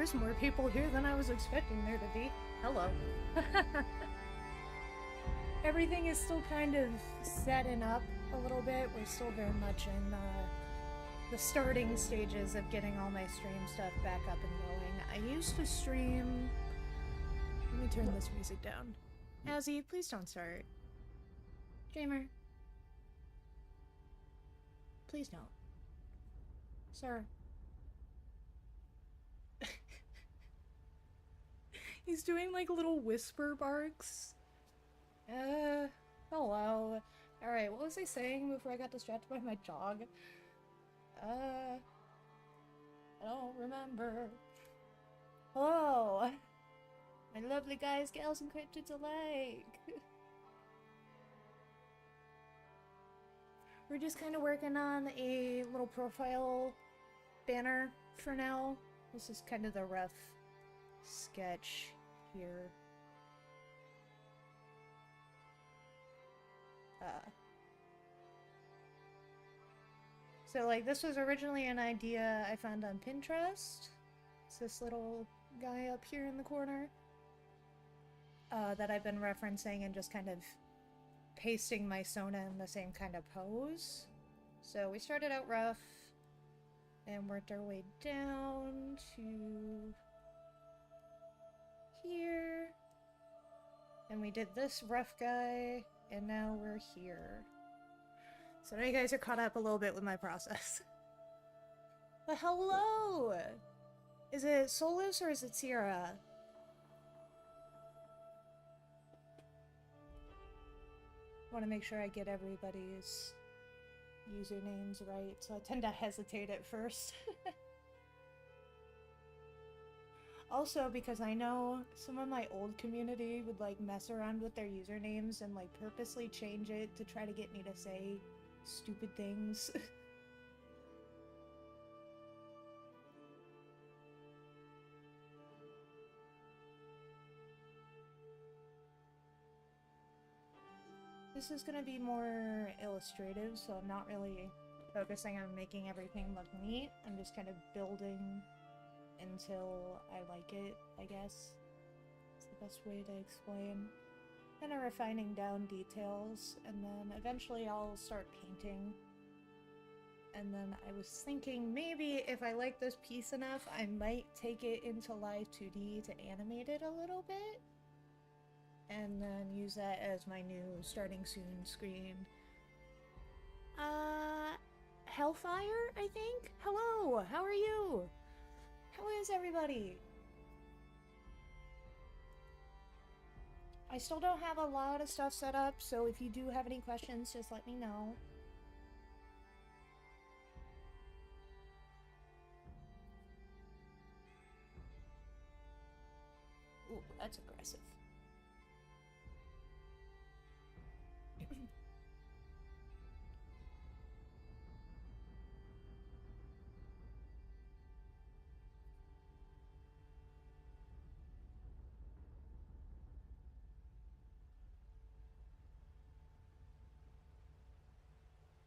there's more people here than I was expecting there to be. Hello. Everything is still kind of setting up a little bit. We're still very much in the starting stages of getting all my stream stuff back up and going. I used to stream... Let me turn this music down. Azzy, please don't start. Dreamer. Please don't. Sir. He's doing like little whisper barks. Hello. Alright, what was I saying before I got distracted by my dog? I don't remember. Hello! My lovely guys, gals, and cryptids alike! We're just kind of working on a little profile banner for now. This is kind of the rough sketch here. So like this was originally an idea I found on Pinterest. It's this little guy up here in the corner that I've been referencing and just kind of pasting my Sona in the same kind of pose. So we started out rough and worked our way down to here. And we did this rough guy, and now we're here. So now you guys are caught up a little bit with my process. But hello! Is it Solus or is it Sierra? I want to make sure I get everybody's usernames right, so I tend to hesitate at first. Also, because I know some of my old community would like mess around with their usernames and like purposely change it to try to get me to say stupid things. This is gonna be more illustrative, so I'm not really focusing on making everything look neat. I'm just kind of building until I like it, I guess. It's the best way to explain. Kind of refining down details, and then eventually I'll start painting. And then I was thinking maybe if I like this piece enough, I might take it into Live 2D to animate it a little bit. And then use that as my new starting soon screen. Hellfire, I think? Hello, how are you? How is everybody? I still don't have a lot of stuff set up, so if you do have any questions, just let me know. Ooh, that's aggressive.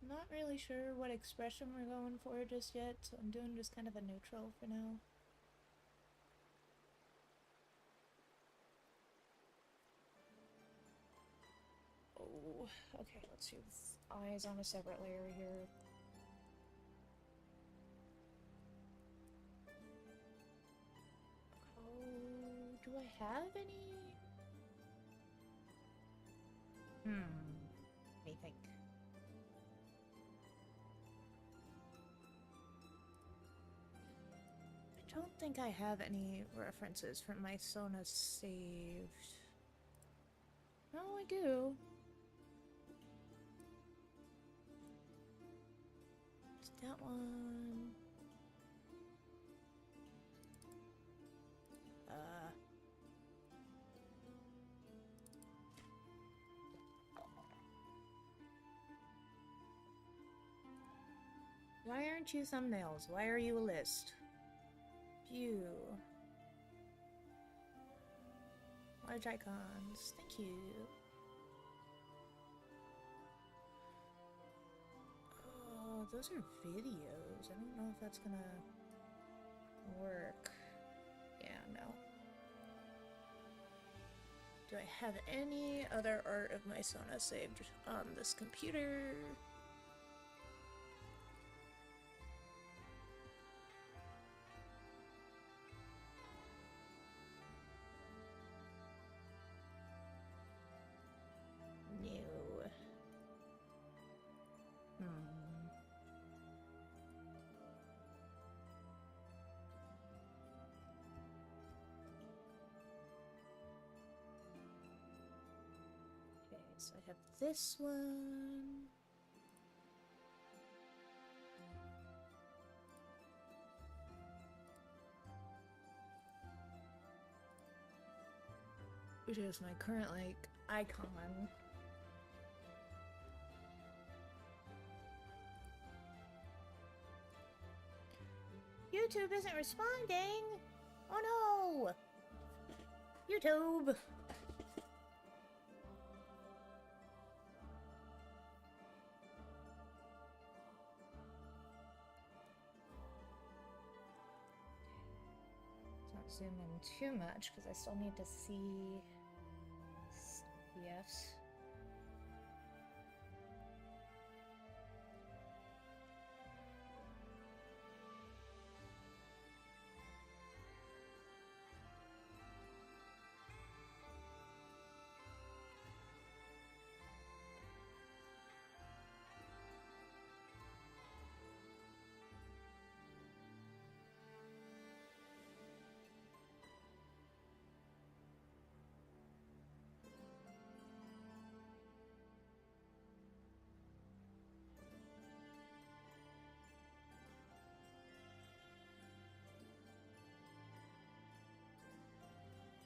Not really sure what expression we're going for just yet, so I'm doing just kind of a neutral for now. Oh, okay, let's do eyes on a separate layer here. Oh, do I have any? Let me think. I don't think I have any references from my Sona saved. Oh, I do. It's that one. Why aren't you thumbnails? Why are you a list? Phew. Large icons. Thank you. Oh, those are videos. I don't know if that's gonna work. now. Do I have any other art of my Sona saved on this computer? No. Okay, so I have this one. Which is my current, like, icon. YouTube isn't responding! Oh no! YouTube! Let's not zoom in too much because I still need to see CFs.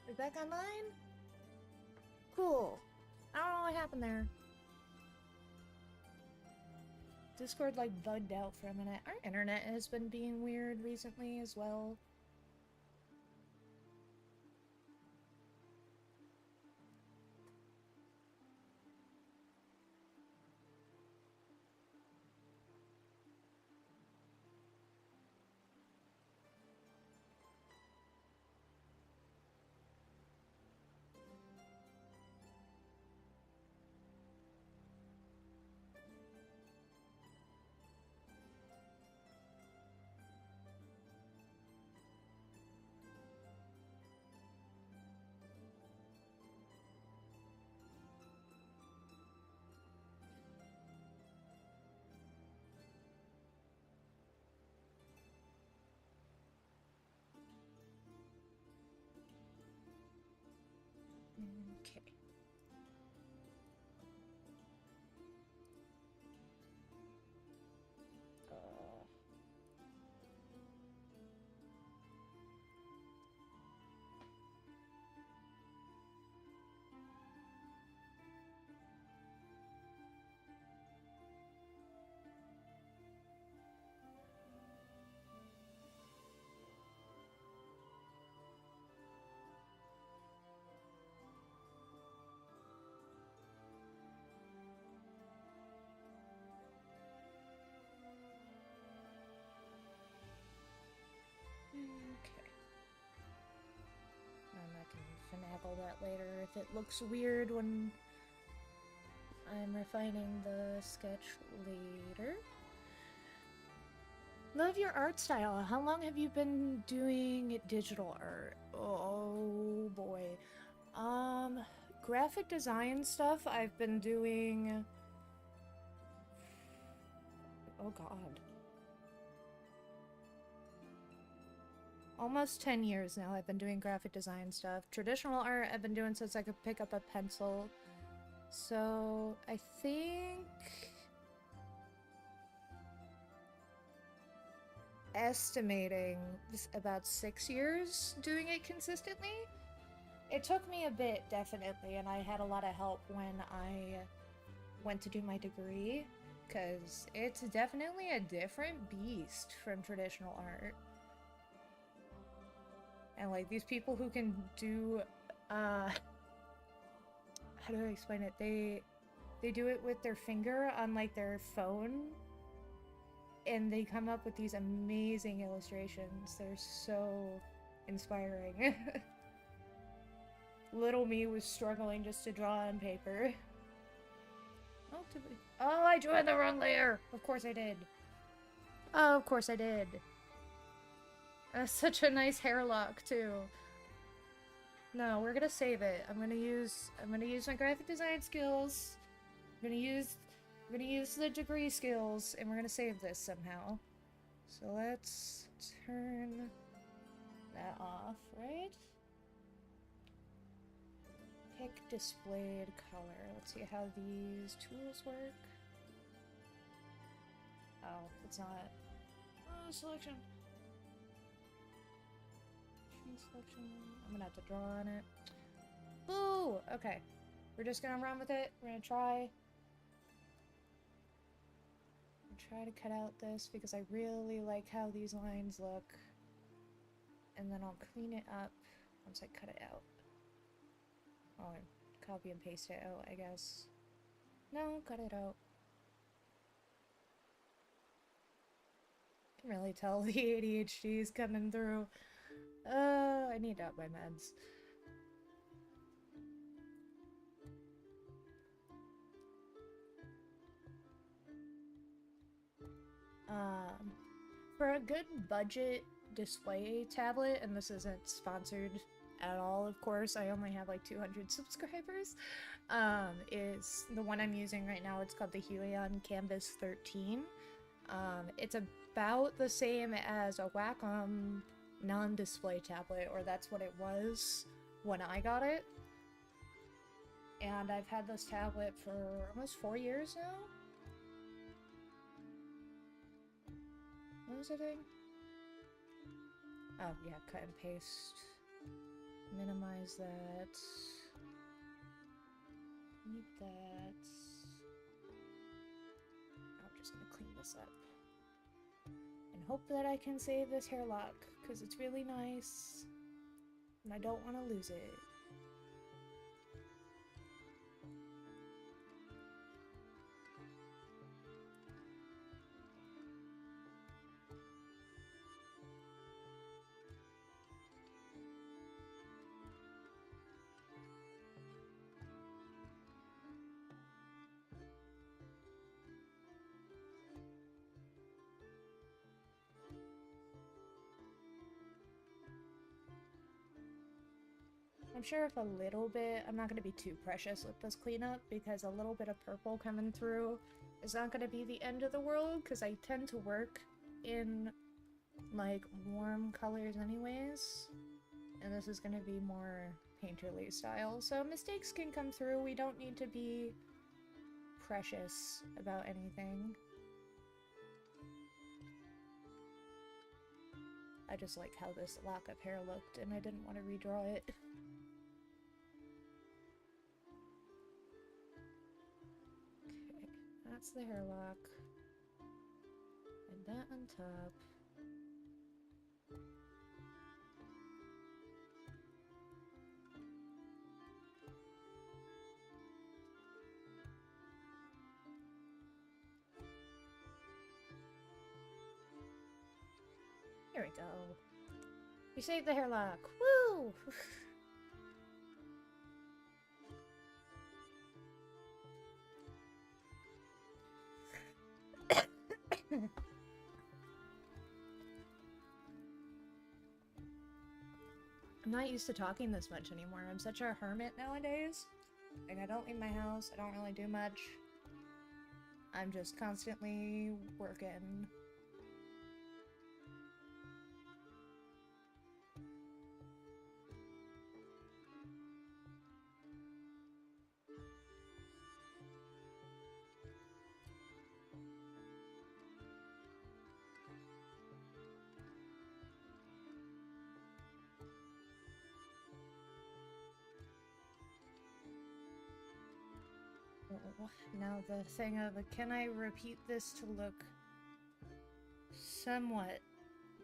Is back online? Cool. I don't know what happened there. Discord like bugged out for a minute. Our internet has been being weird recently as well. Okay. Okay. I can finagle that later if it looks weird when I'm refining the sketch later. Love your art style. How long have you been doing digital art? Oh boy. Graphic design stuff I've been doing... Oh god. Almost 10 years now I've been doing graphic design stuff. Traditional art I've been doing since I could pick up a pencil. So, I think... estimating about 6 years doing it consistently. It took me a bit, definitely, and I had a lot of help when I went to do my degree, because it's definitely a different beast from traditional art. And like these people who can do how do I explain it? They do it with their finger on like their phone, and they come up with these amazing illustrations. They're so inspiring. Little me was struggling just to draw on paper. Oh, I drew in the wrong layer! Of course I did. Oh, of course I did. That's such a nice hair lock, too. No, we're gonna save it. I'm gonna use my graphic design skills. I'm gonna use the degree skills, and we're gonna save this somehow. So let's turn that off, right? Pick displayed color. Let's see how these tools work. Oh, it's not. Oh, selection. Tree selection. I'm gonna have to draw on it. Boo! Okay. We're just gonna run with it. We're gonna try. Try to cut out this because I really like how these lines look. And then I'll clean it up once I cut it out. Oh, copy and paste it out, I guess. No, cut it out. I can really tell the ADHD is coming through. I need to up my meds. For a good budget display tablet, and this isn't sponsored at all, of course, I only have like 200 subscribers, is the one I'm using right now. It's called the Huion Kamvas 13. It's about the same as a Wacom non-display tablet, or that's what it was when I got it. And I've had this tablet for almost 4 years now. What was I doing? Oh, yeah, cut and paste. Minimize that. Need that. I'm just gonna clean this up. And hope that I can save this hair lock, because it's really nice. And I don't want to lose it. I'm sure if a little bit, I'm not going to be too precious with this cleanup, because a little bit of purple coming through is not going to be the end of the world, because I tend to work in, like, warm colors anyways, and this is going to be more painterly style, so mistakes can come through. We don't need to be precious about anything. I just like how this lock-up hair looked, and I didn't want to redraw it. That's the hair lock. And that on top. Here we go. We saved the hair lock. Woo! I'm not used to talking this much anymore. I'm such a hermit nowadays. Like, I don't leave my house. I don't really do much. I'm just constantly working. Now the thing of, can I repeat this to look somewhat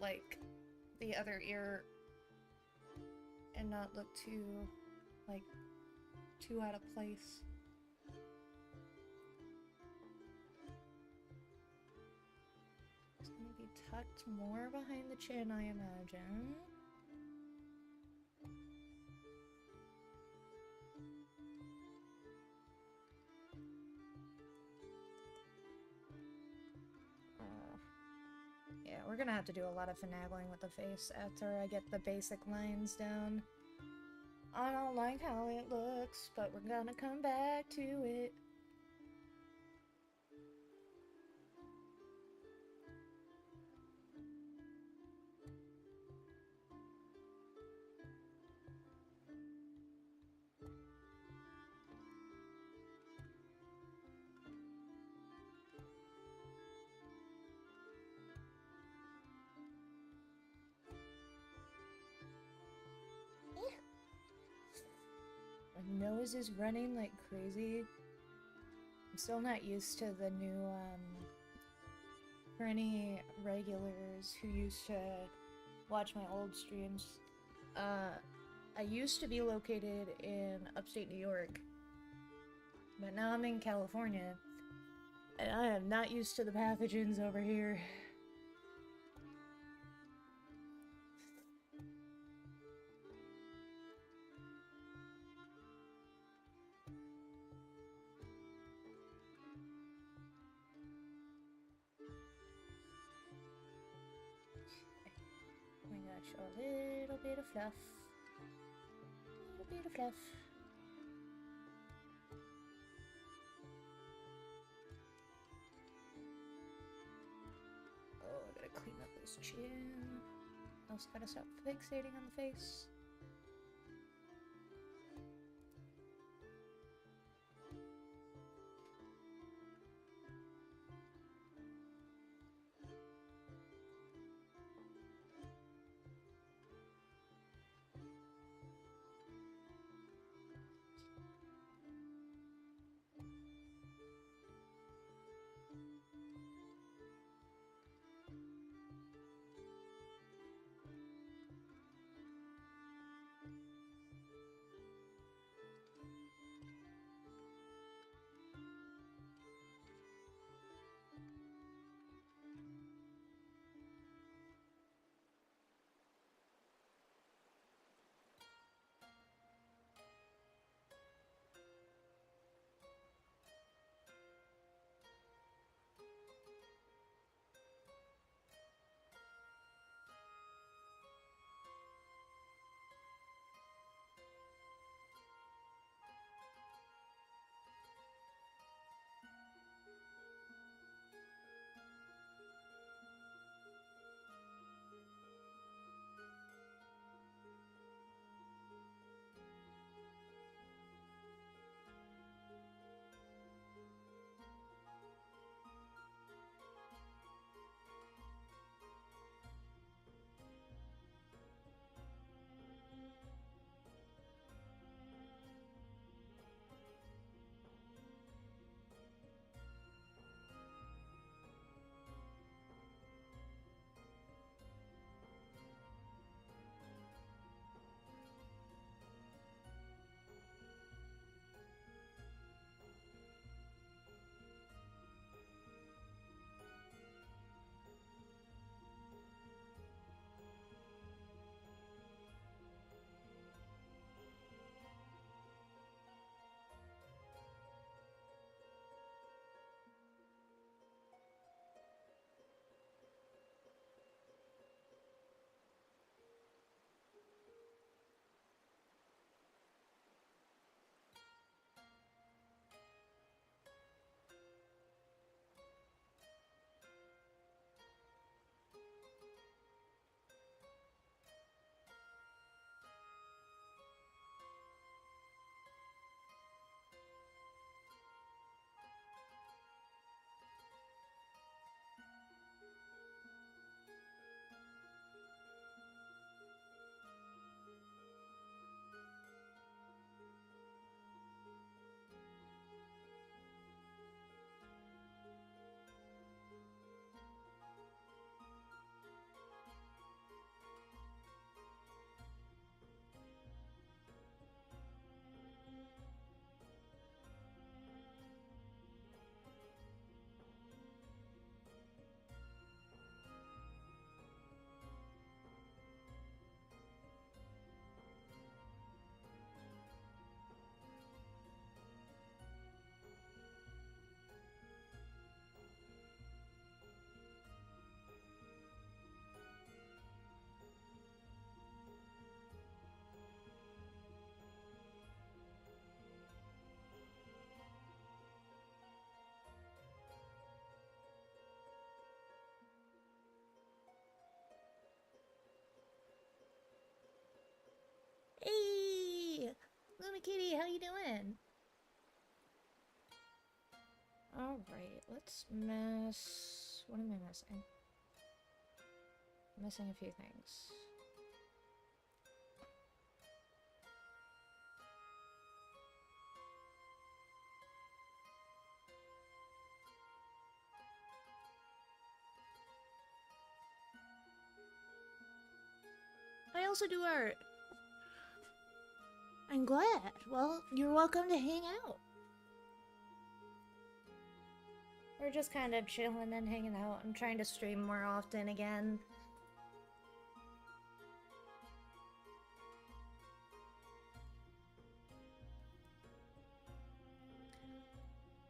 like the other ear and not look too, like, too out of place? It's gonna be tucked more behind the chin, I imagine. we're gonna have to do a lot of finagling with the face after I get the basic lines down. I don't like how it looks, but we're gonna come back to it. My nose is running like crazy. I'm still not used to the new, for any regulars who used to watch my old streams, I used to be located in upstate New York, but now I'm in California, and I am not used to the pathogens over here. Oh my gosh, a little bit of fluff. A little bit of fluff. Oh, I gotta clean up this chin. Also gotta stop fixating on the face. Hey! Luna Kitty, how you doing? Alright, let's mess... What am I missing? I'm missing a few things. I also do art. I'm glad. Well, you're welcome to hang out. We're just kind of chilling and hanging out. I'm trying to stream more often again.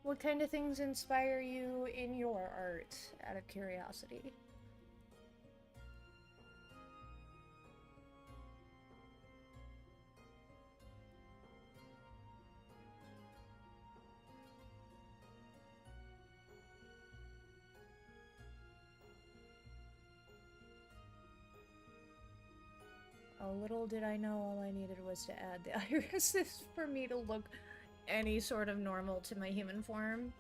What kind of things inspire you in your art, out of curiosity? Oh, little did I know all I needed was to add the irises for me to look any sort of normal to my human form.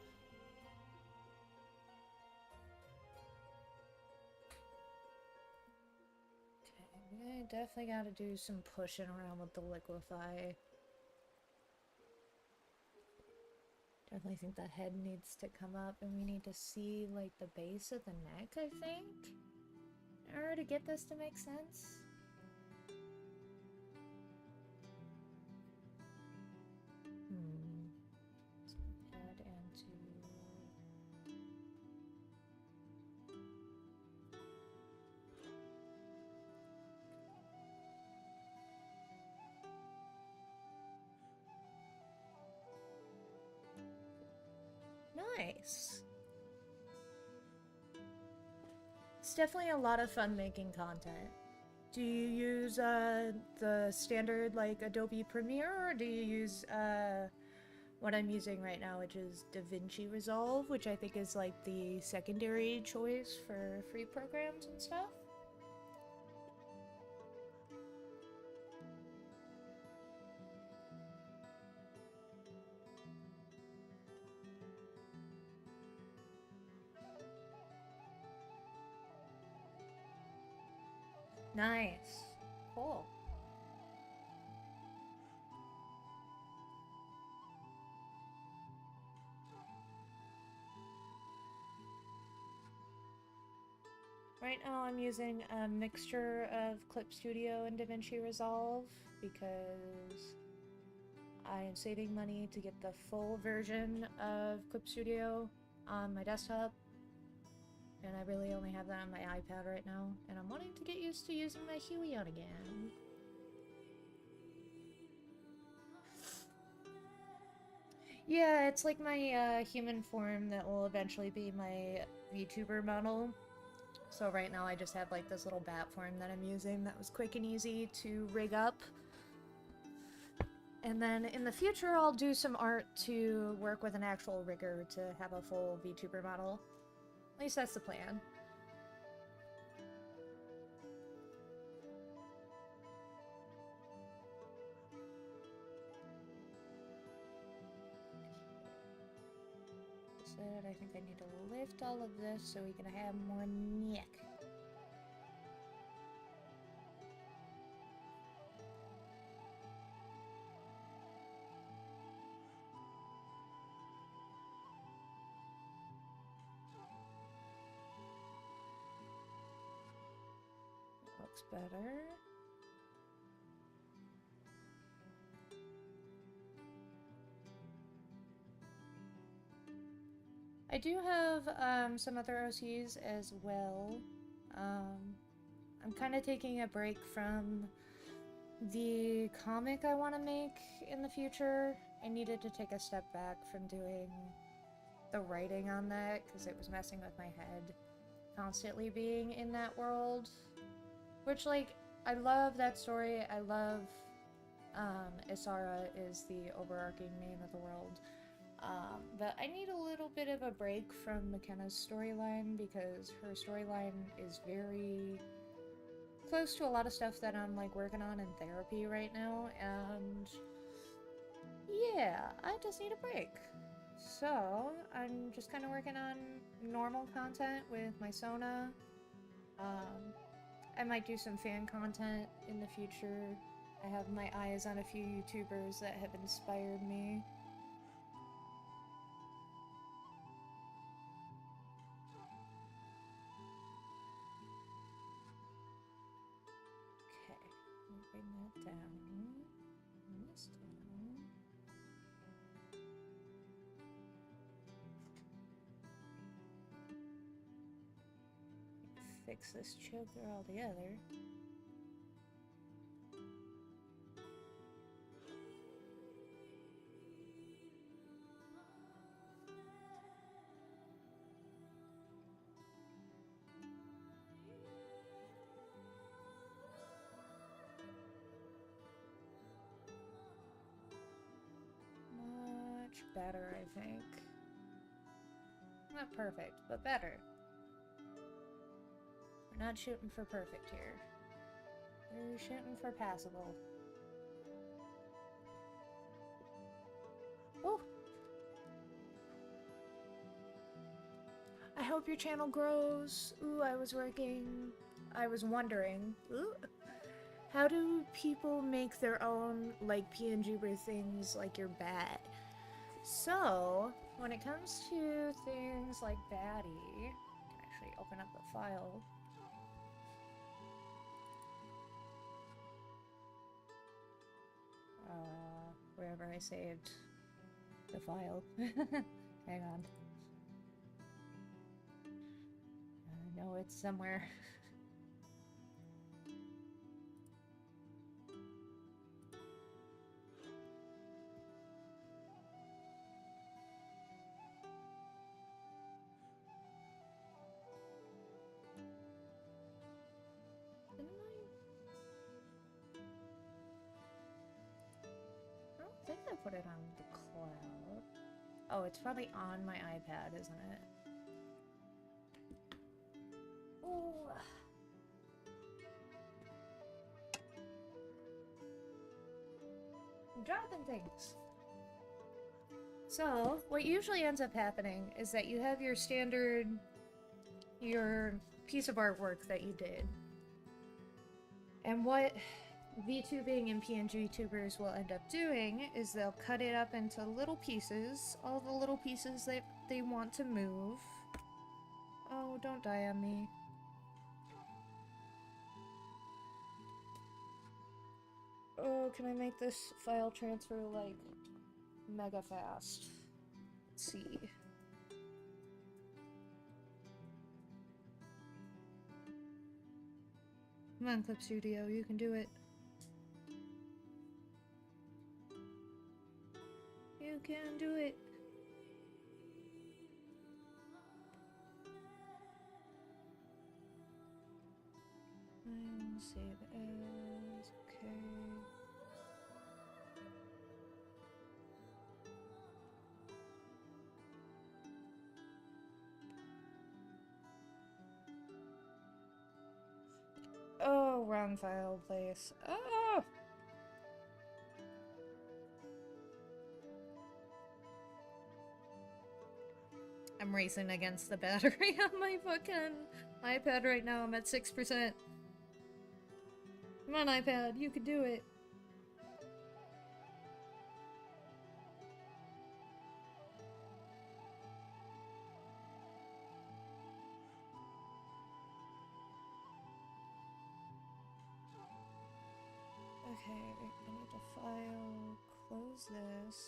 Okay, I definitely gotta do some pushing around with the liquefy. Definitely think that head needs to come up, and we need to see, like, the base of the neck, I think? In order to get this to make sense? Head into... Nice! It's definitely a lot of fun making content. Do you use the standard like Adobe Premiere, or do you use what I'm using right now, which is DaVinci Resolve, which I think is like the secondary choice for free programs and stuff? Nice. Cool. Right now I'm using a mixture of Clip Studio and DaVinci Resolve because I am saving money to get the full version of Clip Studio on my desktop. And I really only have that on my iPad right now, and I'm wanting to get used to using my Huion again. Yeah, it's like my human form that will eventually be my VTuber model. So right now I just have like this little bat form that I'm using that was quick and easy to rig up. And then in the future I'll do some art to work with an actual rigger to have a full VTuber model. At least that's the plan. I think I need to lift all of this so we can have more neck. Looks better. I do have some other OCs as well. I'm kind of taking a break from the comic I want to make in the future. I needed to take a step back from doing the writing on that because it was messing with my head constantly being in that world. Which, like, I love that story. I love Isara is the overarching name of the world. But I need a little bit of a break from McKenna's storyline because her storyline is very close to a lot of stuff that I'm like working on in therapy right now, and yeah, I just need a break. So I'm just kind of working on normal content with my Sona. I might do some fan content in the future. I have my eyes on a few YouTubers that have inspired me. Okay, I'll bring that down. Bring this down. Fix this choker altogether. Much better, I think. Not perfect, but better. We're not shooting for perfect here. We're shooting for passable. Oh! I hope your channel grows. Ooh, I was wondering. Ooh. How do people make their own, like, PNGber things like you're bad? So, when it comes to things like baddie, I can actually open up the file. Wherever I saved the file. Hang on. I know it's somewhere. I don't think I put it on the cloud. Oh, it's probably on my iPad, isn't it? Oh. I'm dropping things. So, what usually ends up happening is that you have your standard, your piece of artwork that you did. And what VTubing and PNG tubers will end up doing is they'll cut it up into little pieces, all the little pieces that they want to move. Oh, don't die on me. Oh, can I make this file transfer, like, mega fast? Let's see. Come on, Clip Studio, you can do it. You can do it. And save as, okay. Oh, wrong file place. Oh! I'm racing against the battery on my fucking iPad right now. I'm at 6%. Come on, iPad, you can do it. Okay, I need to file, close this.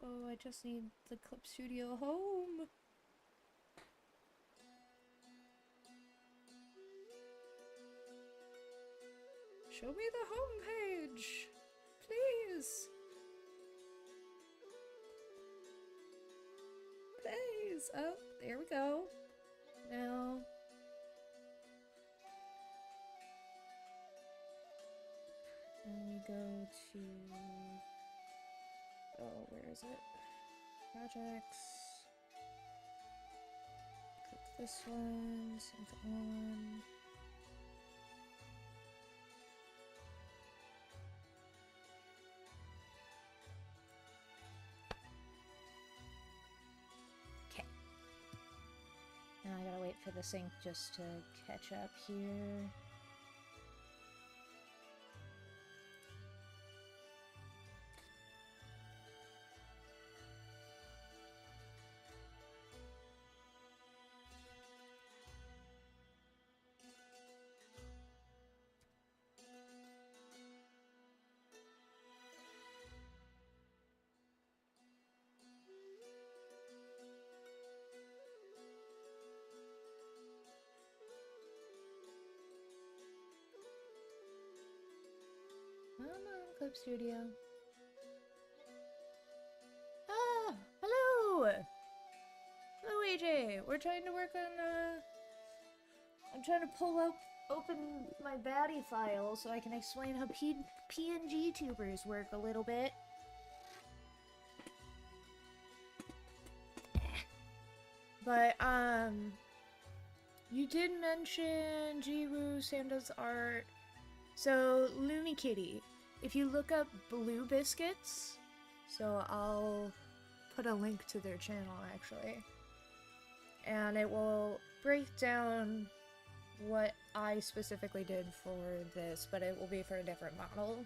Oh, I just need the Clip Studio home. Show me the home page, please. Please. Oh, there we go. Now. And we go to, oh, where is it? Projects. Click This one, second one. Okay. Now I gotta wait for the sync just to catch up here. Come on, Clip Studio. Ah! Hello! Hello, AJ! We're trying to work on, I'm trying to open my baddie file so I can explain how PNG tubers work a little bit. But, you did mention Jiwoo, Sanda's art. So, Looney Kitty, if you look up Blue Biscuits, so I'll put a link to their channel actually, and it will break down what I specifically did for this, but it will be for a different model.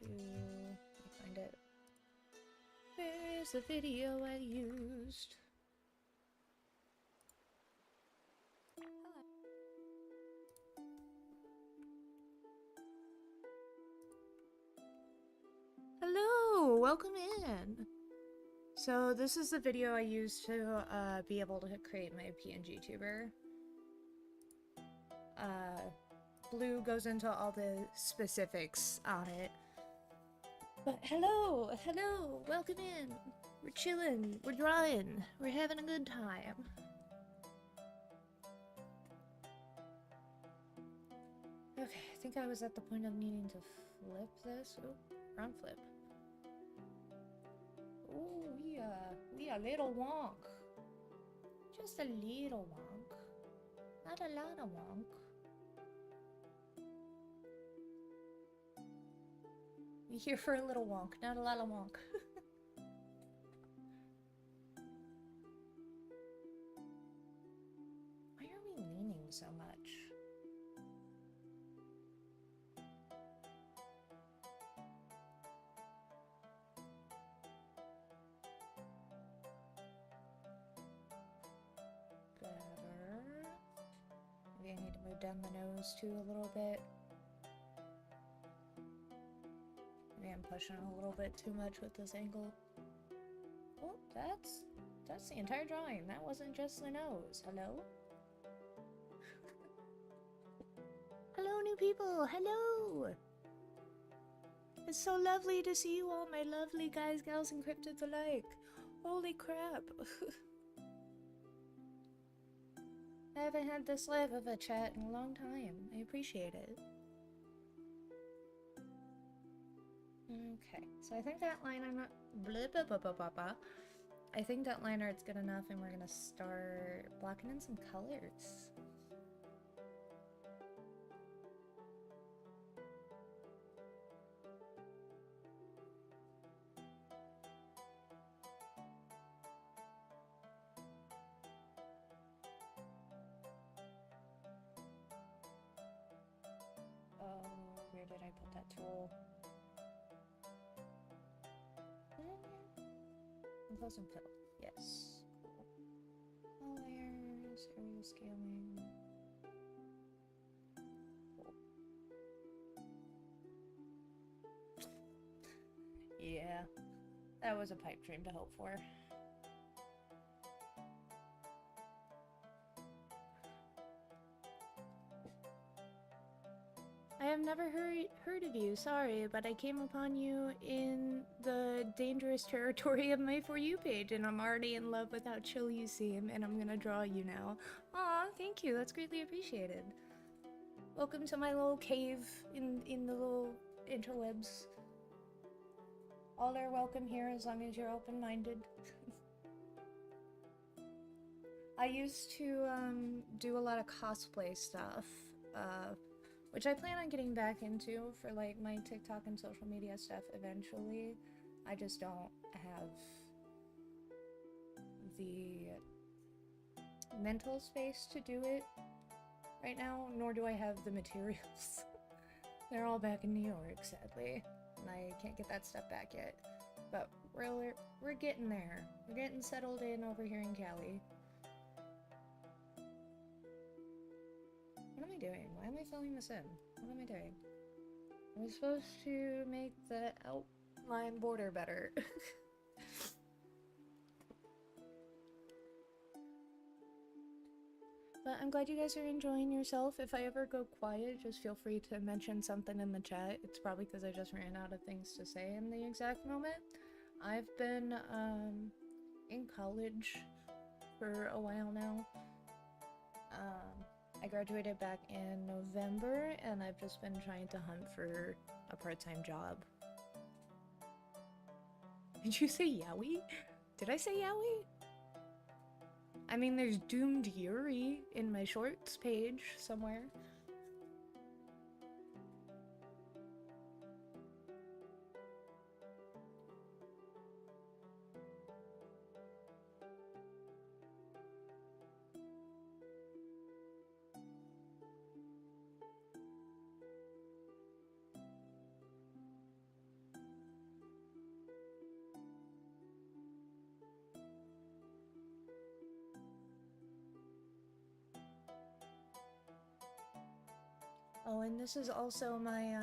Let me find it. Where's the video I used? Hello, welcome in. So this is the video I used to be able to create my PNG tuber. Blue goes into all the specifics on it. But hello, welcome in. We're chilling, we're drawing, we're having a good time. Okay, I think I was at the point of needing to flip this. Oh, wrong flip. Oh, we a little wonk. Just a little wonk. Not a lot of wonk. We here for a little wonk, not a lot of wonk. Why are we leaning so much? Maybe I need to move down the nose too a little bit. Maybe I'm pushing a little bit too much with this angle. Oh, that's the entire drawing. That wasn't just the nose. Hello? Hello, new people! Hello! It's so lovely to see you all, my lovely guys, gals, and cryptids alike. Holy crap. I haven't had this live of a chat in a long time. I appreciate it. Okay, so I think that line I'm not... Blah, blah, blah, blah, blah, blah. I think that line art's good enough, and we're gonna start blocking in some colors. Where did I put that tool? Compose and fill. Yes. All layers, area scaling. Cool. Yeah, that was a pipe dream to hope for. I have never heard of you, sorry, but I came upon you in the dangerous territory of my For You page, and I'm already in love with how chill you seem, and I'm gonna draw you now. Aw, thank you, that's greatly appreciated. Welcome to my little cave in the little interwebs. All are welcome here as long as you're open-minded. I used to do a lot of cosplay stuff, which I plan on getting back into for like my TikTok and social media stuff eventually. I just don't have the mental space to do it right now, nor do I have the materials. They're all back in New York, sadly, and I can't get that stuff back yet. But we're getting there. We're getting settled in over here in Cali. What am I doing? Why am I filling this in? What am I doing? I'm supposed to make the outline border better. But I'm glad you guys are enjoying yourself. If I ever go quiet, just feel free to mention something in the chat. It's probably because I just ran out of things to say in the exact moment. I've been in college for a while now. I graduated back in November, and I've just been trying to hunt for a part-time job. Did you say yaoi? Did I say yaoi? I mean, there's Doomed Yuri in my shorts page somewhere. Oh, and this is also my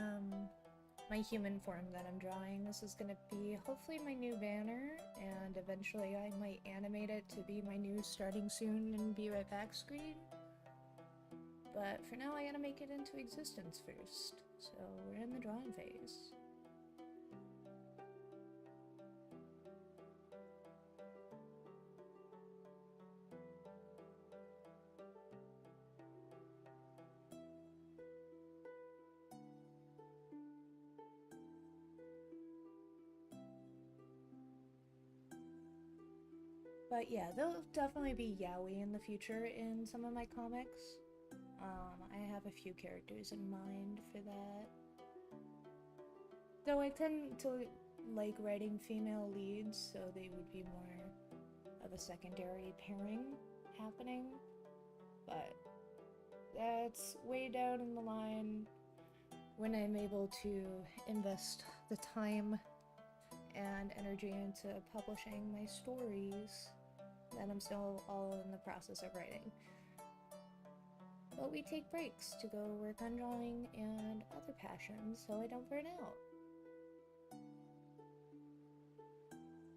my human form that I'm drawing. This is gonna be hopefully my new banner, and eventually I might animate it to be my new starting soon and be right back screen. But for now, I gotta make it into existence first. So we're in the drawing phase. But yeah, there'll definitely be yaoi in the future in some of my comics. I have a few characters in mind for that. Though I tend to like writing female leads, so they would be more of a secondary pairing happening. But that's way down in the line when I'm able to invest the time and energy into publishing my stories that I'm still all in the process of writing. But we take breaks to go work on drawing and other passions so I don't burn out.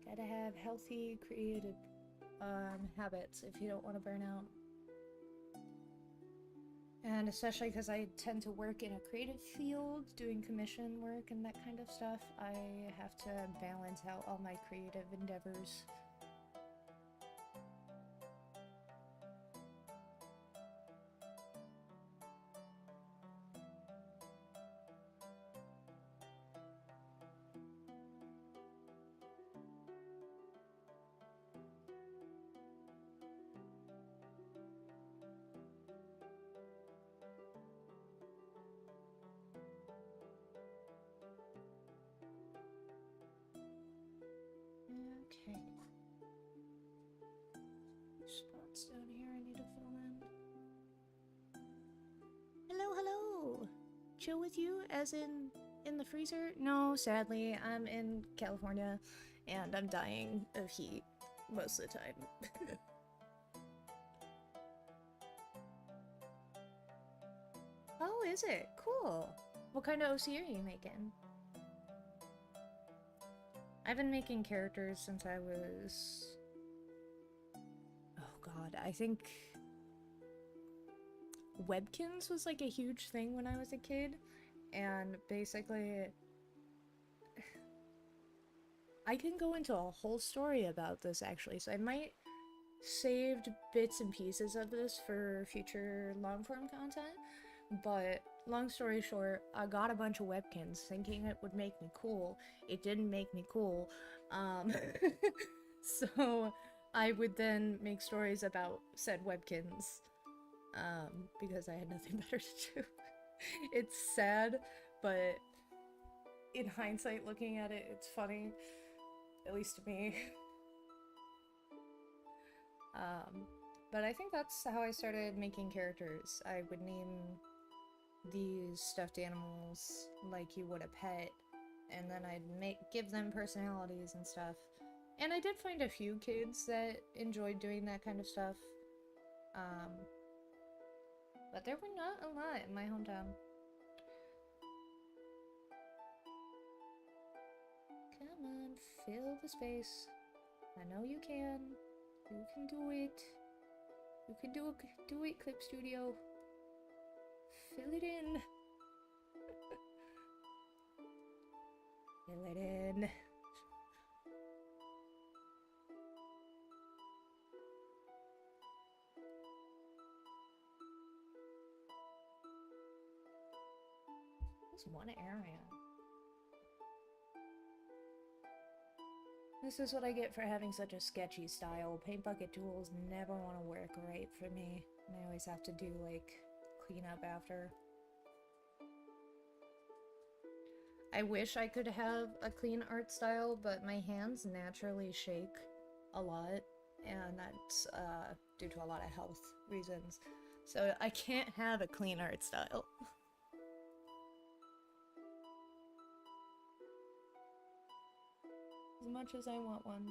Gotta have healthy, creative habits if you don't want to burn out. And especially because I tend to work in a creative field, doing commission work and that kind of stuff, I have to balance out all my creative endeavors. Okay. Spots down here I need to fill in. Hello, hello! Chill with you, as in the freezer? No, sadly, I'm in California, and I'm dying of heat most of the time. Oh, is it? Cool. What kind of OC are you making? I've been making characters since I was... Oh god, I think... Webkins was like a huge thing when I was a kid, and basically... I can go into a whole story about this actually, so I might saved bits and pieces of this for future long-form content, But long story short, I got a bunch of webkins thinking it would make me cool. It didn't make me cool. Um, so I would then make stories about said webkins because I had nothing better to do. It's sad, but in hindsight, looking at it, it's funny, at least to me. But I think that's how I started making characters. I would name these stuffed animals like you would a pet, and then I'd give them personalities and stuff. And I did find a few kids that enjoyed doing that kind of stuff. But there were not a lot in my hometown. Come on, fill the space. I know you can. You can do it. You can do it, Clip Studio. Fill it in. Fill it in. Just one area. This is what I get for having such a sketchy style. Paint bucket tools never want to work right for me. And I always have to do, like, cleanup after. I wish I could have a clean art style, but my hands naturally shake a lot, and that's due to a lot of health reasons. So I can't have a clean art style. As much as I want one.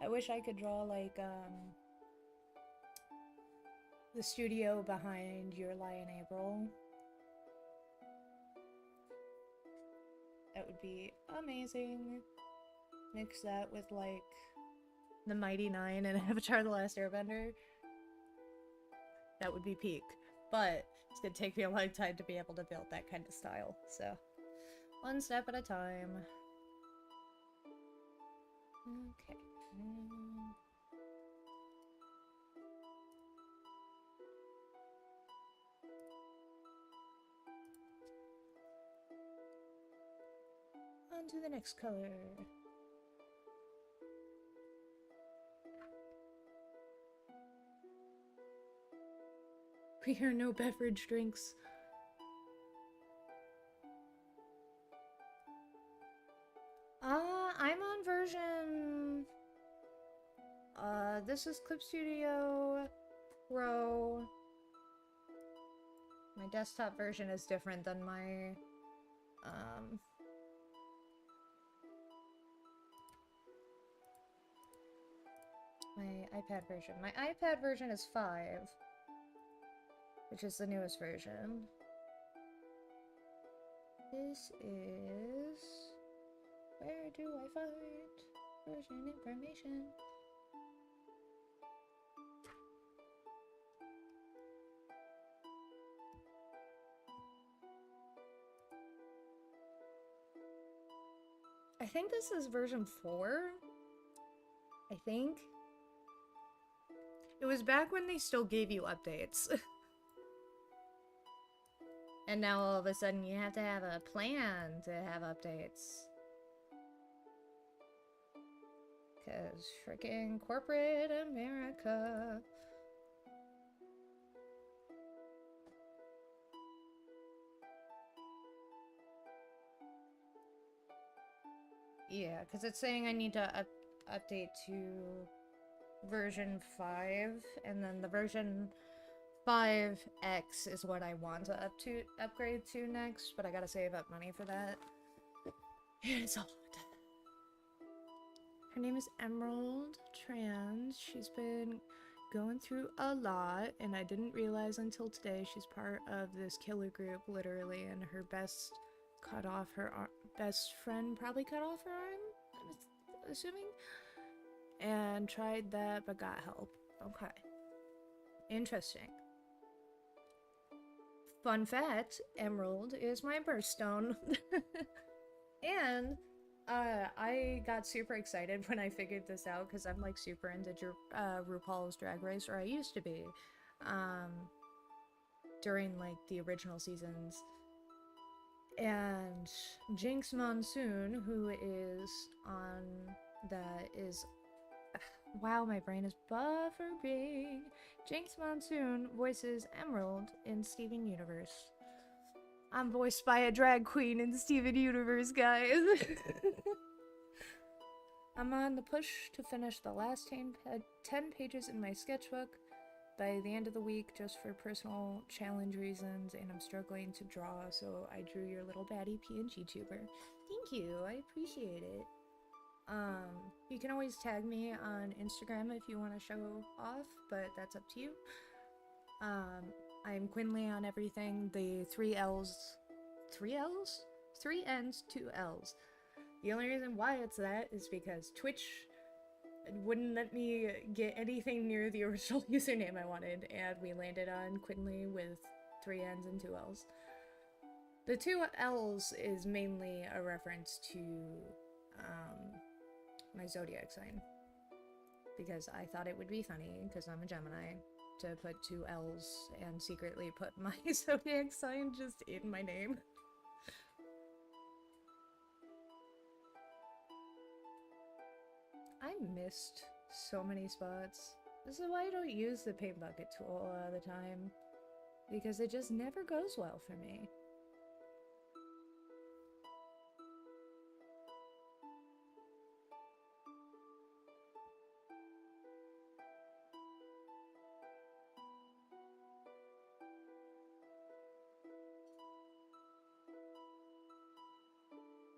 I wish I could draw like the studio behind Your Lie in April. That would be amazing. Mix that with like the Mighty Nine and Avatar: The Last Airbender. That would be peak. But it's gonna take me a long time to be able to build that kind of style. So, one step at a time. Okay. On to the next color. We hear no beverage drinks. I'm on version... this is Clip Studio Pro. My desktop version is different than my, my iPad version. My iPad version is 5, which is the newest version. This is... Where do I find version information? I think this is version 4. I think. It was back when they still gave you updates. And now all of a sudden you have to have a plan to have updates. Because freaking corporate America. Yeah, because it's saying I need to update to version 5, and then the version 5X is what I want to upgrade to next, but I gotta save up money for that. It's a lot. Her name is Emerald Trans. She's been going through a lot, and I didn't realize until today she's part of this killer group, literally, and her best friend probably cut off her arm, I'm assuming, and tried that but got help. Okay. Interesting. Fun fact, Emerald is my birthstone. And I got super excited when I figured this out because I'm like super into RuPaul's Drag Race, or I used to be. during like the original seasons. And Jinx Monsoon, who is on that is wow, my brain is buffering. Jinx Monsoon voices Emerald in Steven Universe. I'm voiced by a drag queen in Steven Universe, guys. I'm on the push to finish the last 10 pages in my sketchbook by the end of the week, just for personal challenge reasons, and I'm struggling to draw, so I drew your little baddie PNG tuber. Thank you, I appreciate it. You can always tag me on Instagram if you want to show off, but that's up to you. I'm Quinley on everything. The 3 L's. 3 L's? 3 N's, 2 L's. The only reason why it's that is because Twitch wouldn't let me get anything near the original username I wanted, and we landed on Quinley with 3 N's and 2 L's. The 2 L's is mainly a reference to my zodiac sign, because I thought it would be funny, because I'm a Gemini, to put 2 L's and secretly put my zodiac sign just in my name. I missed so many spots. This is why I don't use the paint bucket tool a lot of the time, because it just never goes well for me.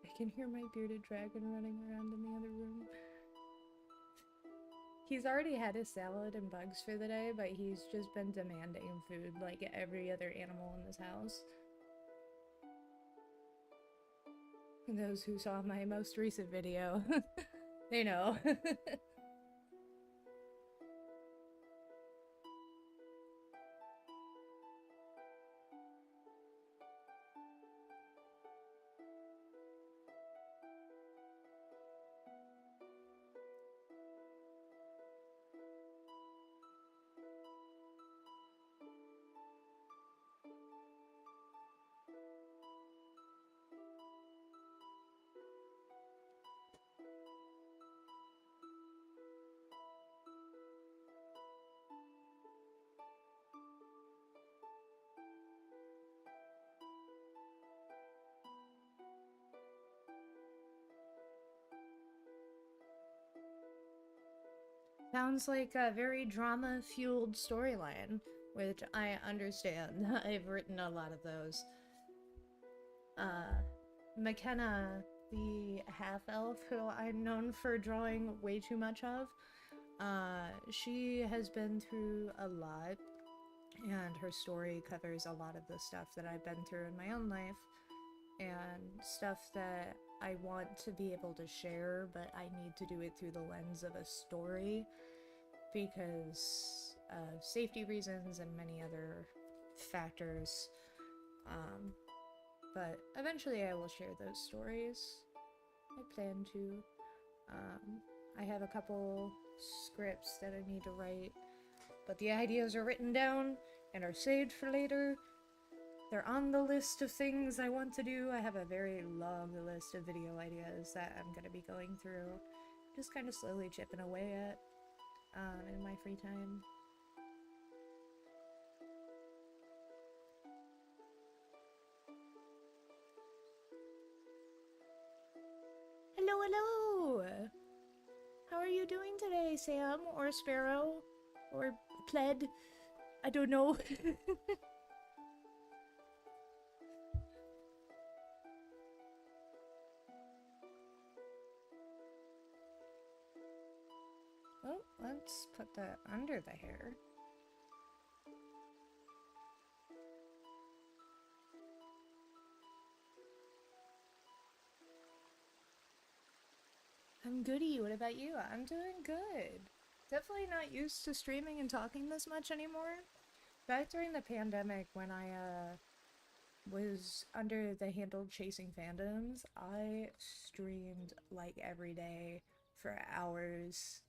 I can hear my bearded dragon running around in the other room. He's already had his salad and bugs for the day, but he's just been demanding food like every other animal in this house. Those who saw my most recent video, they know. Sounds like a very drama-fueled storyline, which I understand. I've written a lot of those. McKenna, the half-elf, who I'm known for drawing way too much of, she has been through a lot, and her story covers a lot of the stuff that I've been through in my own life, and stuff that I want to be able to share, but I need to do it through the lens of a story because of safety reasons and many other factors. But eventually I will share those stories. I plan to. I have a couple scripts that I need to write, but the ideas are written down and are saved for later. They're on the list of things I want to do. I have a very long list of video ideas that I'm going to be going through, just kind of slowly chipping away at in my free time. Hello, hello! How are you doing today, Sam? Or Sparrow? Or Pled? I don't know. Oh, let's put that under the hair. I'm goody. What about you? I'm doing good. Definitely not used to streaming and talking this much anymore. Back during the pandemic, when I was under the handle Chasing Fandoms, I streamed like every day for hours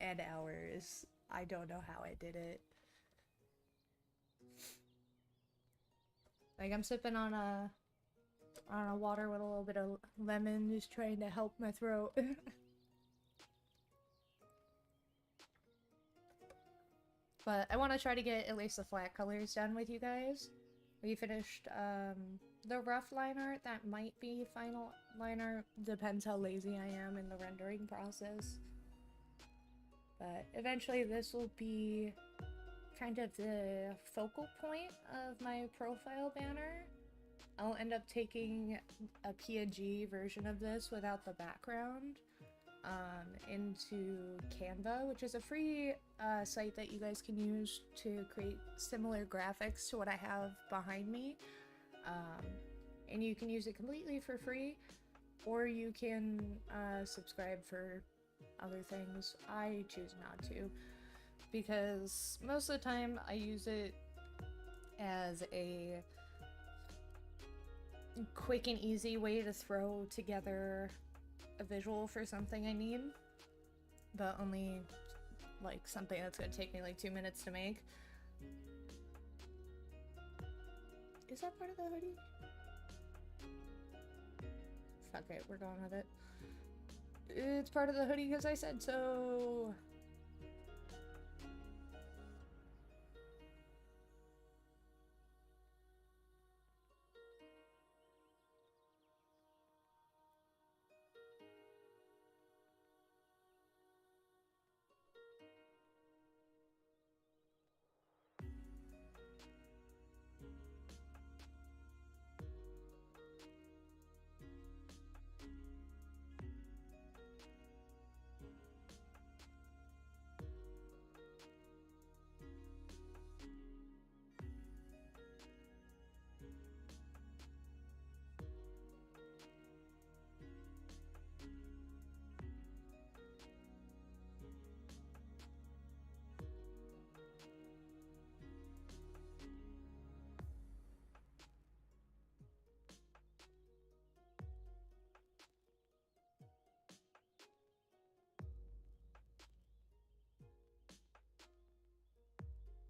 and hours. I don't know how I did it. Like, I'm sipping on a water with a little bit of lemon, just trying to help my throat. But I want to try to get at least the flat colors done with you guys. We finished the rough line art. That might be final line art. Depends how lazy I am in the rendering process. But eventually this will be kind of the focal point of my profile banner. I'll end up taking a PNG version of this without the background into Canva, which is a free site that you guys can use to create similar graphics to what I have behind me. And you can use it completely for free, or you can subscribe for other things. I choose not to, because most of the time I use it as a quick and easy way to throw together a visual for something I need, but only like something that's gonna take me like 2 minutes to make. Is that part of the hoodie? Fuck it, we're going with it. It's part of the hoodie because I said so.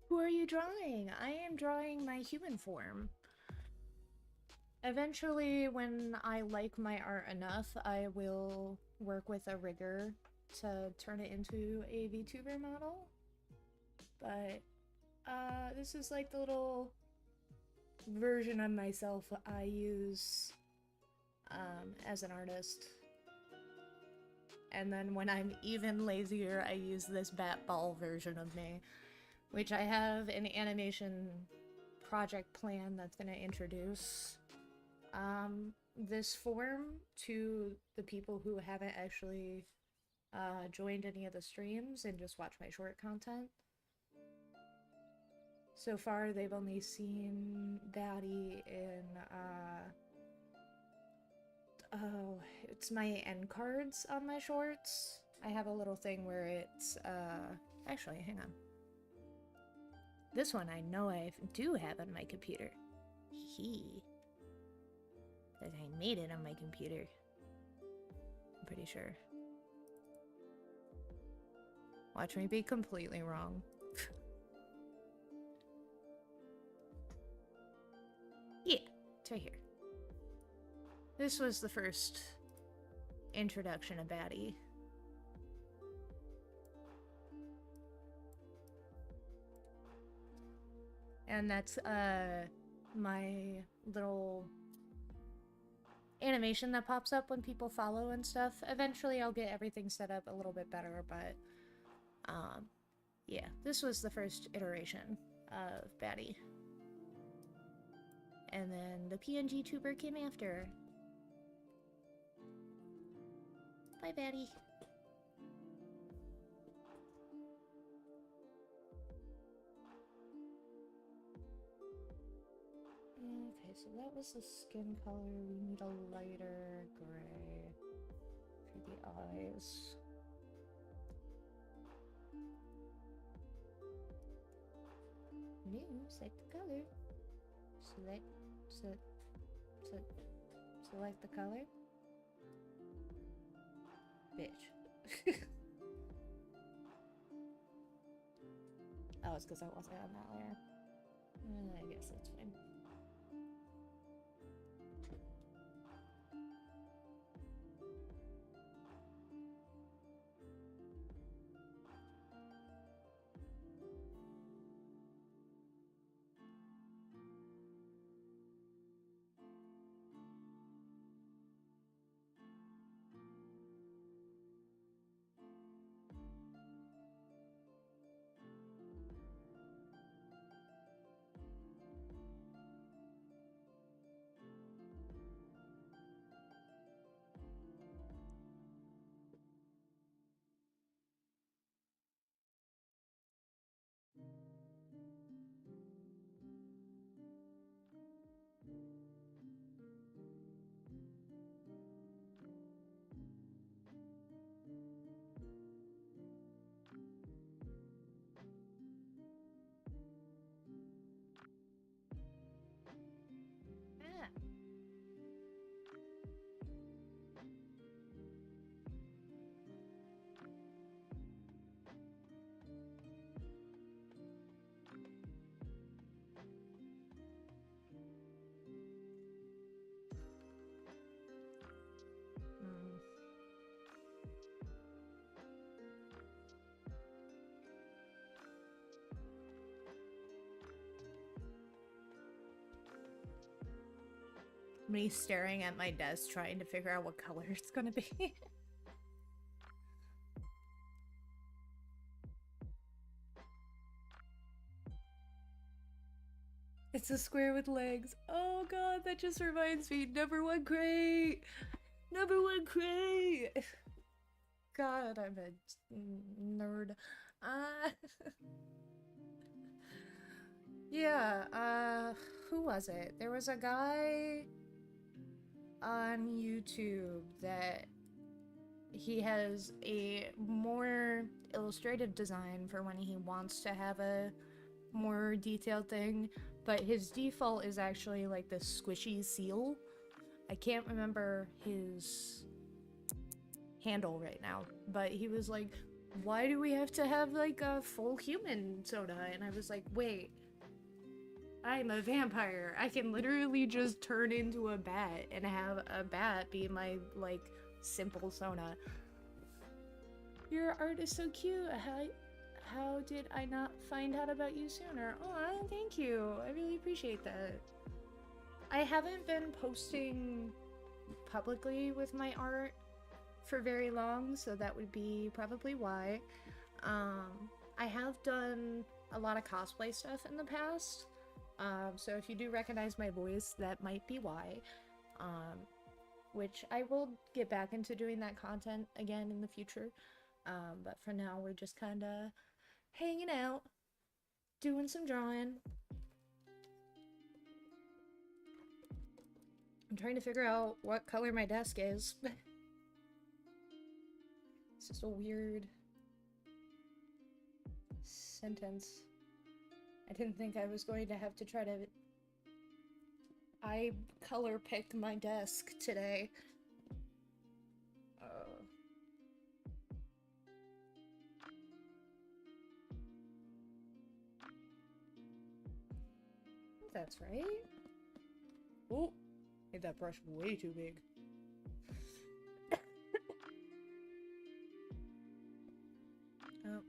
Who are you drawing? I am drawing my human form. Eventually, when I like my art enough, I will work with a rigger to turn it into a VTuber model. But this is like the little version of myself I use as an artist. And then when I'm even lazier, I use this bat ball version of me, which I have an animation project plan that's going to introduce this form to the people who haven't actually joined any of the streams and just watch my short content. So far, they've only seen Batty in, oh, it's my end cards on my shorts. I have a little thing where it's, actually, hang on. This one I know I do have on my computer. Because I made it on my computer. I'm pretty sure. Watch me be completely wrong. Yeah, it's right here. This was the first introduction of Batty. And that's my little animation that pops up when people follow and stuff. Eventually I'll get everything set up a little bit better, but yeah, this was the first iteration of Batty. And then the PNG tuber came after. Bye, Batty. Okay, so that was the skin color. We need a lighter gray for the eyes. New, select the color. Select the color. Bitch. Oh, it's because I wasn't on that layer. I guess that's fine. me staring at my desk trying to figure out what color it's gonna be. It's a square with legs. Oh god, that just reminds me. Number one crate! Number one crate! God, I'm a nerd. Yeah, who was it? There was a guy on YouTube that he has a more illustrative design for when he wants to have a more detailed thing, but his default is actually like this squishy seal. I can't remember his handle right now, but he was like, why do we have to have like a full human soda? And I was like, wait, I'm a vampire. I can literally just turn into a bat and have a bat be my like simple soda. Your art is so cute. How did I not find out about you sooner? Oh, thank you. I really appreciate that. I haven't been posting publicly with my art for very long, so that would be probably why. I have done a lot of cosplay stuff in the past, so if you do recognize my voice, that might be why. Which I will get back into doing that content again in the future. But for now, we're just kind of hanging out, doing some drawing. I'm trying to figure out what color my desk is. It's just a weird sentence. I didn't think I was going to have to try to... I color picked my desk today. That's right. Oh, made that brush way too big.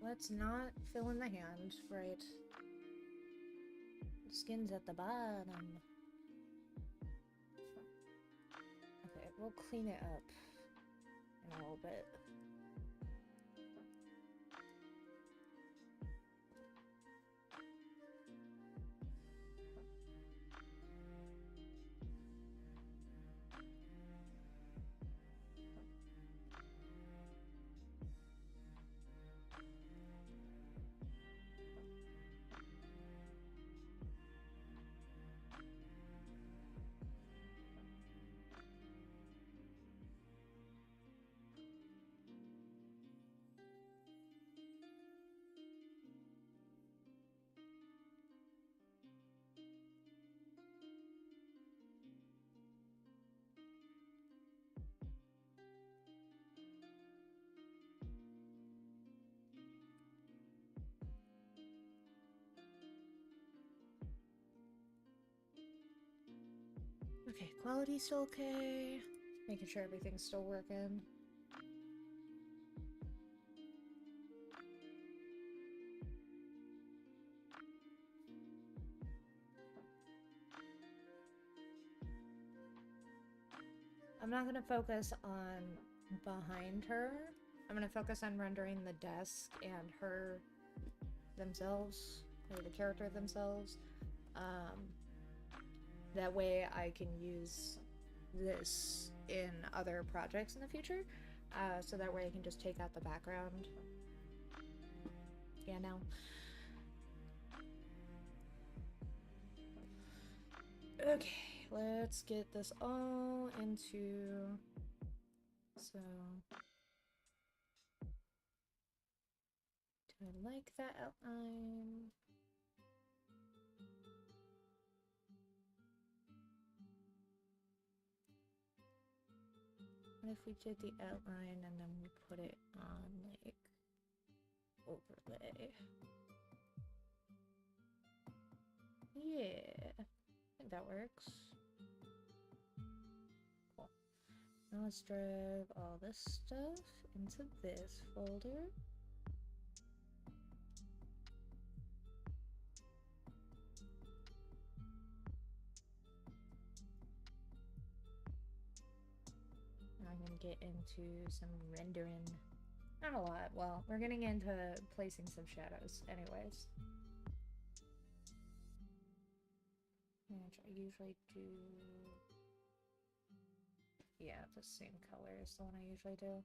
Let's not fill in the hand, right? The skin's at the bottom. Okay, we'll clean it up in a little bit. Okay, quality's still okay. Making sure everything's still working. I'm not gonna focus on behind her. I'm gonna focus on rendering the desk and her themselves, or the character themselves. That way I can use this in other projects in the future. So that way I can just take out the background. Yeah, no. Okay, let's get this all into... So... Do I like that outline? What if we did the outline and then we put it on, like, overlay? Yeah, I think that works. Cool. Now let's drag all this stuff into this folder. get into some rendering. Not a lot. Well, we're getting into placing some shadows anyways. Which I usually do... Yeah, the same color as the one I usually do.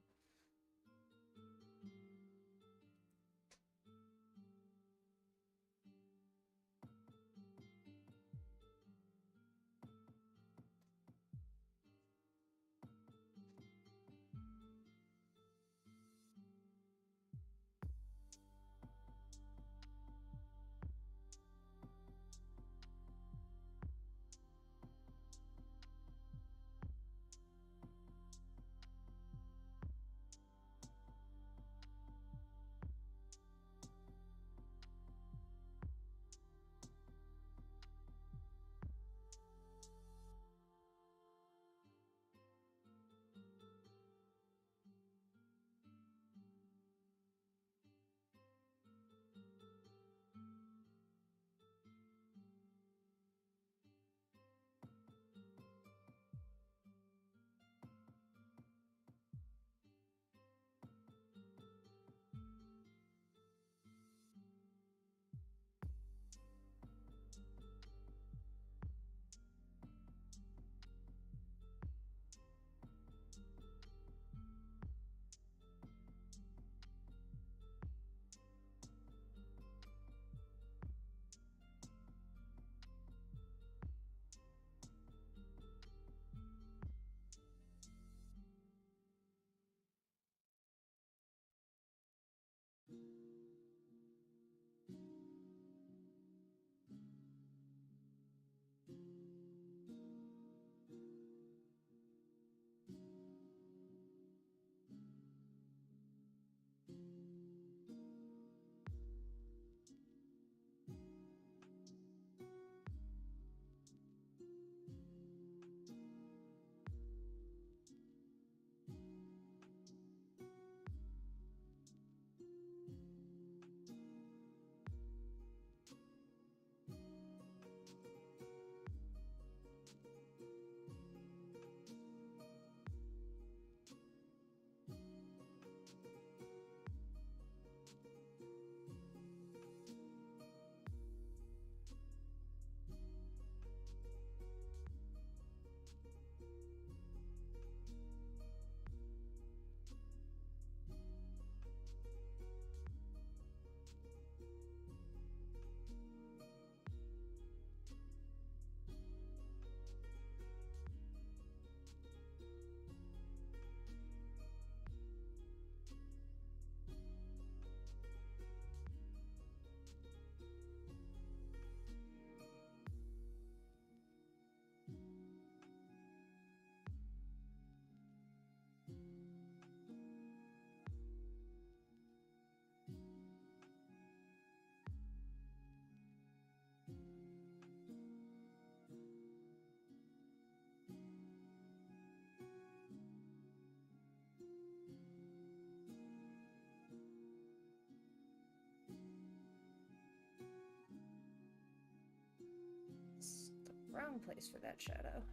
Wrong place for that shadow.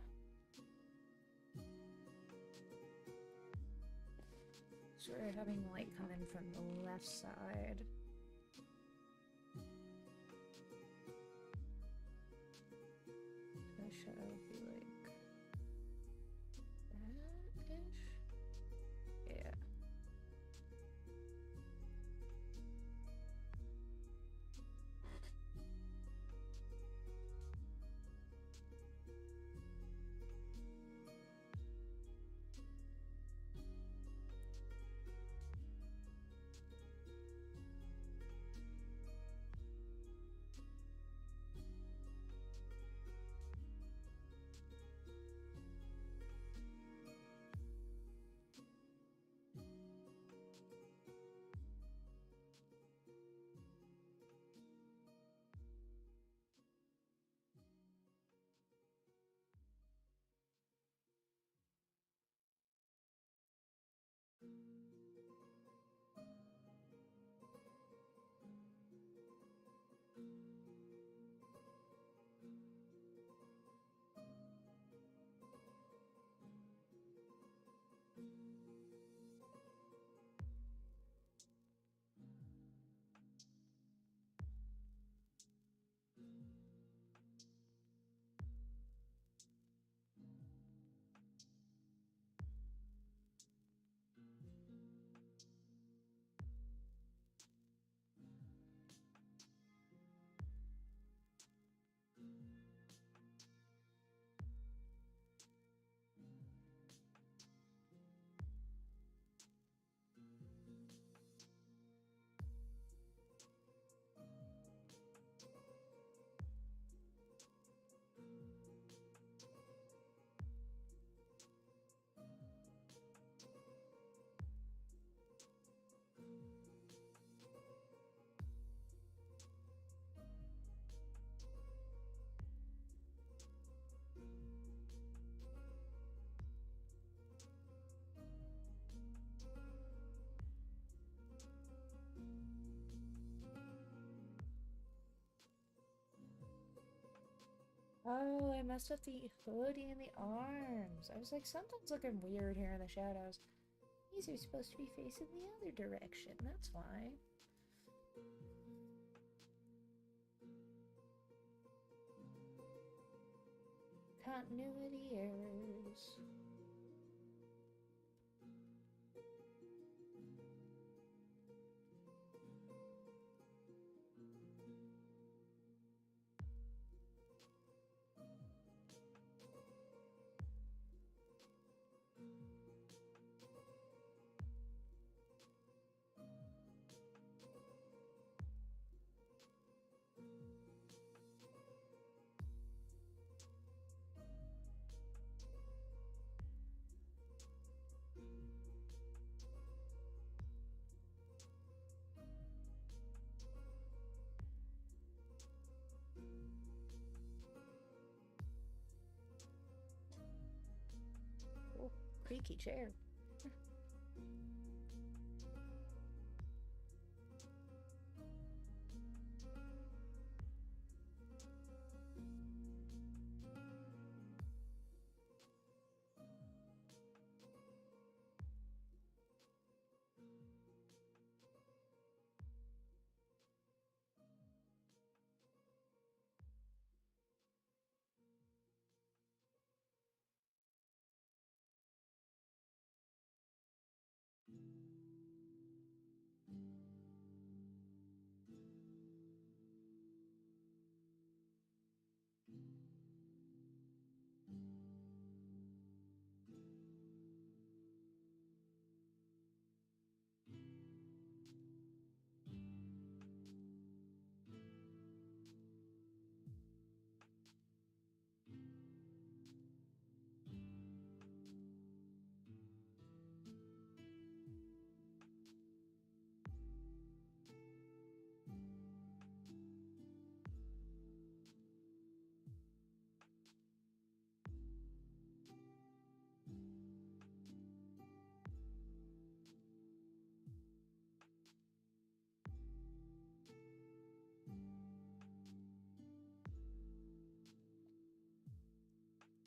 So we're having light come in from the left side. That shadow would be like that-ish? Yeah. Oh, I messed up the hoodie and the arms. I was like, something's looking weird here in the shadows. These are supposed to be facing the other direction, that's why. Continuity errors. Oh, creaky chair.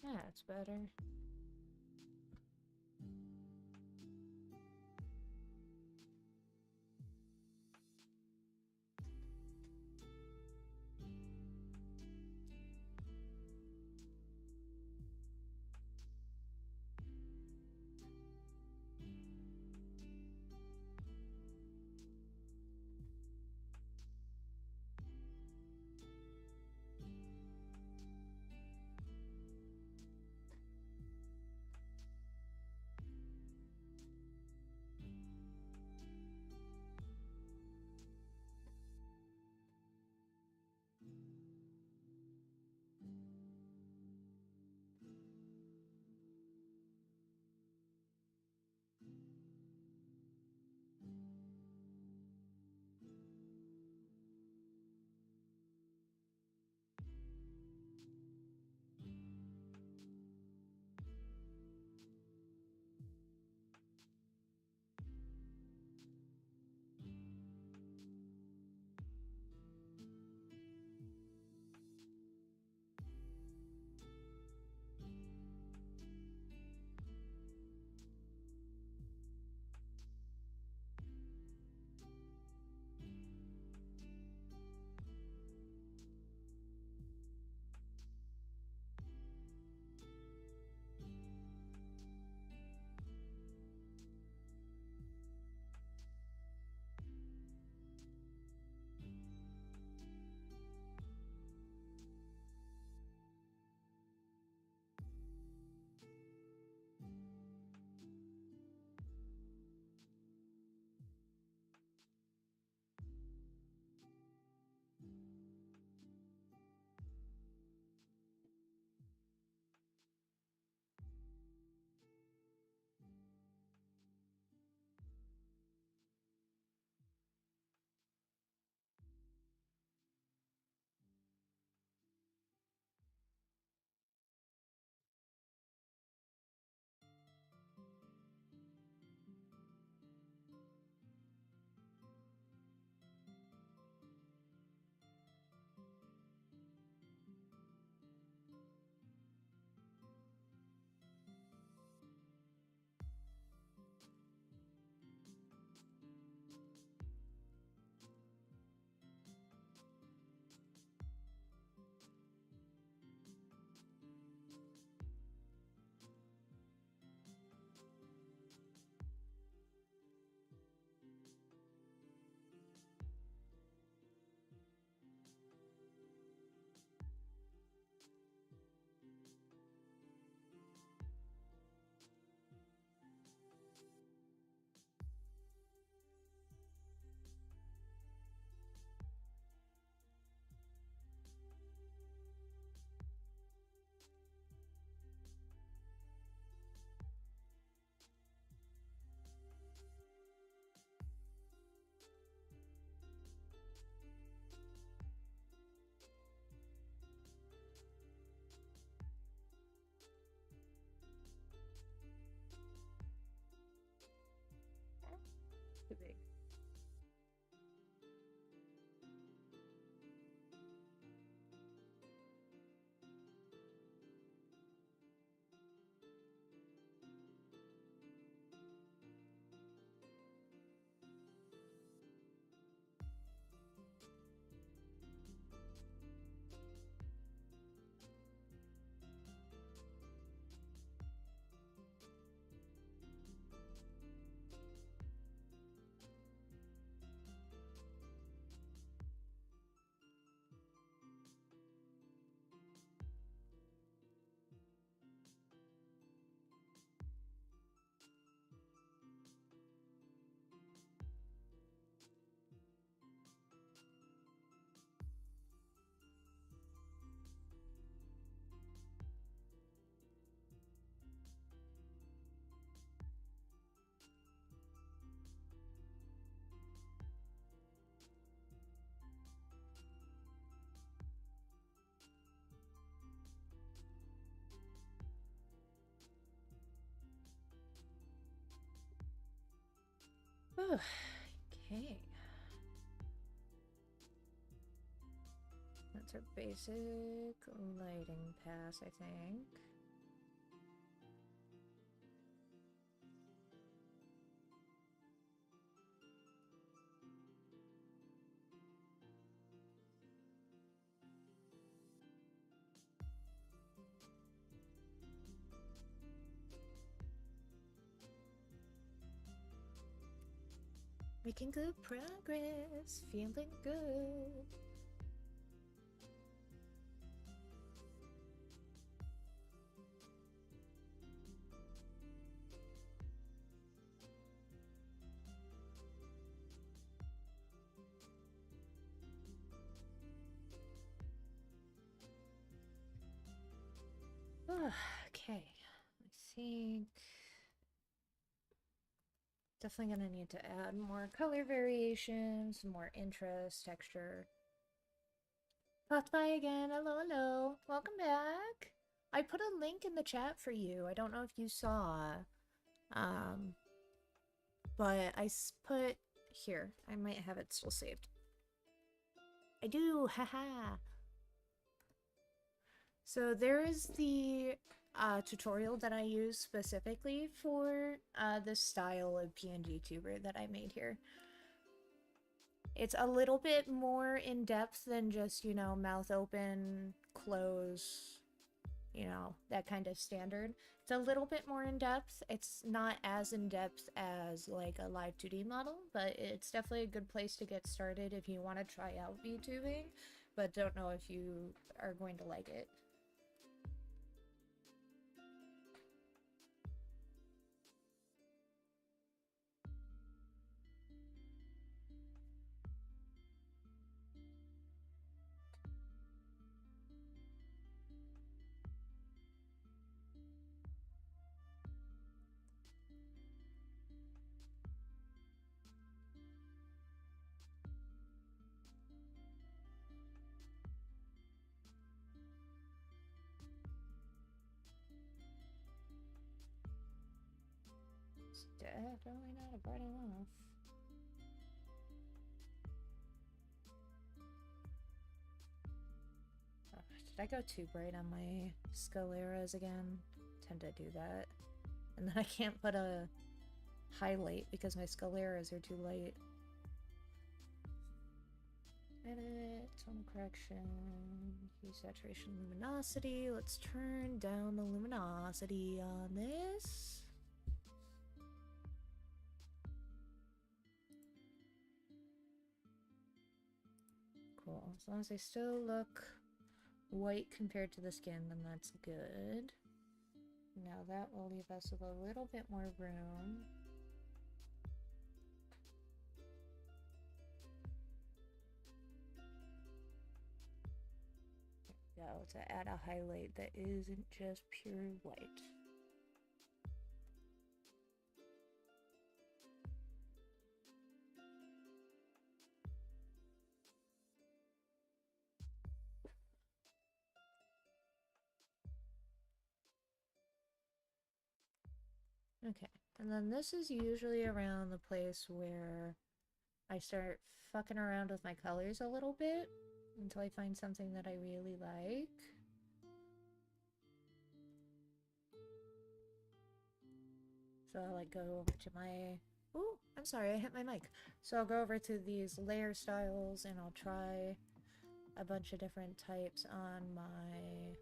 That's better. Okay. That's our basic lighting pass, I think. Making good progress, feeling good. Okay, I think definitely gonna need to add more color variations, more interest, texture. Popped by again. Hello, hello. Welcome back. I put a link in the chat for you. I don't know if you saw. But I put here. I might have it still saved. I do. Haha. So there is the tutorial that I use specifically for this style of PNG tuber that I made here. It's a little bit more in depth than just, you know, mouth open, close, you know, that kind of standard. It's a little bit more in depth. It's not as in depth as like a live 2D model, but it's definitely a good place to get started if you want to try out VTubing, but don't know if you are going to like it. It's definitely not a bright enough. Oh, did I go too bright on my scaleras again? Tend to do that. And then I can't put a highlight because my scaleras are too light. Edit, tone correction, hue, saturation, luminosity. Let's turn down the luminosity on this. Cool. As long as they still look white compared to the skin, then that's good. Now that will leave us with a little bit more room. There we go, to add a highlight that isn't just pure white. Okay, and then this is usually around the place where I start fucking around with my colors a little bit until I find something that I really like. So I'll like go over to my... Ooh, I'm sorry, I hit my mic. So I'll go over to these layer styles and I'll try a bunch of different types on my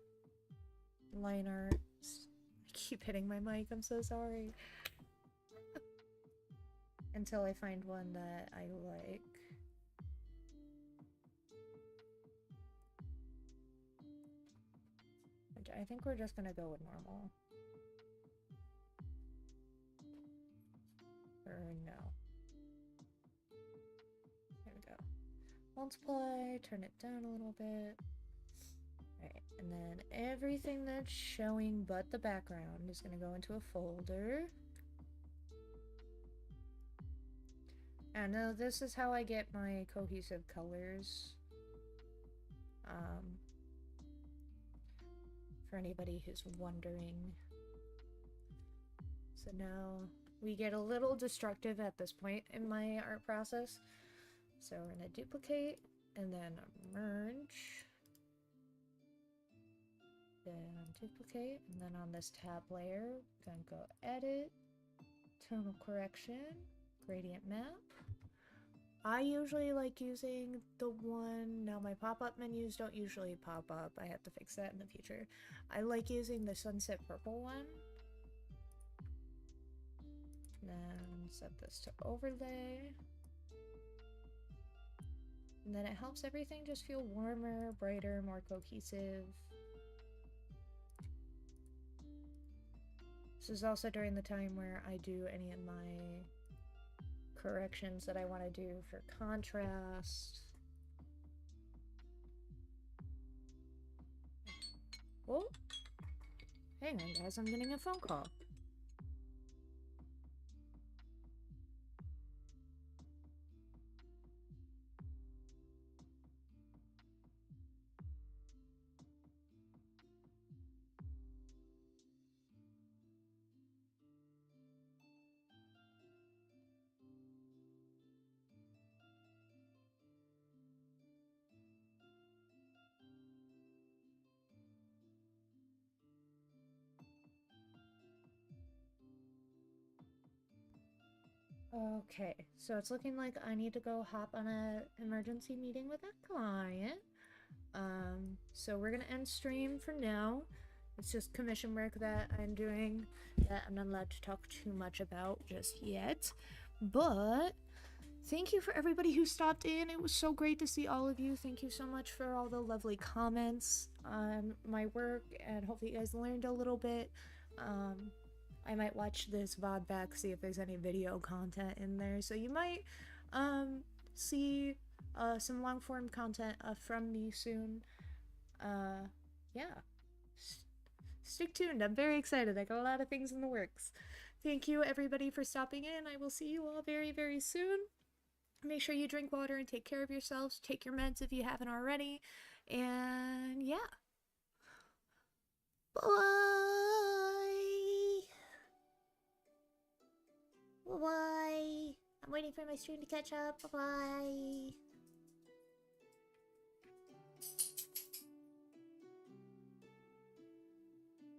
line art. I keep hitting my mic, I'm so sorry. Until I find one that I like. I think we're just gonna go with normal. Or no. There we go. Multiply, turn it down a little bit. Alright, and then everything that's showing but the background is gonna go into a folder. And now this is how I get my cohesive colors. For anybody who's wondering. So now we get a little destructive at this point in my art process. So we're gonna duplicate and then merge. Then duplicate, and then on this tab layer, gonna go edit, tonal correction, gradient map. I usually like using the one, now my pop-up menus don't usually pop up, I have to fix that in the future. I like using the sunset purple one. Then set this to overlay. And then it helps everything just feel warmer, brighter, more cohesive. This is also during the time where I do any of my corrections that I want to do for contrast. Oh, hang on guys, I'm getting a phone call. Okay, so it's looking like I need to go hop on an emergency meeting with a client. So we're gonna end stream for now. It's just commission work that I'm doing that I'm not allowed to talk too much about just yet. But thank you for everybody who stopped in. It was so great to see all of you. Thank you so much for all the lovely comments on my work, and hopefully you guys learned a little bit. I might watch this VOD back, see if there's any video content in there. So you might see some long form content from me soon. Yeah. Stick tuned. I'm very excited. I got a lot of things in the works. Thank you everybody for stopping in. I will see you all very, very soon. Make sure you drink water and take care of yourselves. Take your meds if you haven't already. And yeah. Bye. Bye. I'm waiting for my stream to catch up. Bye.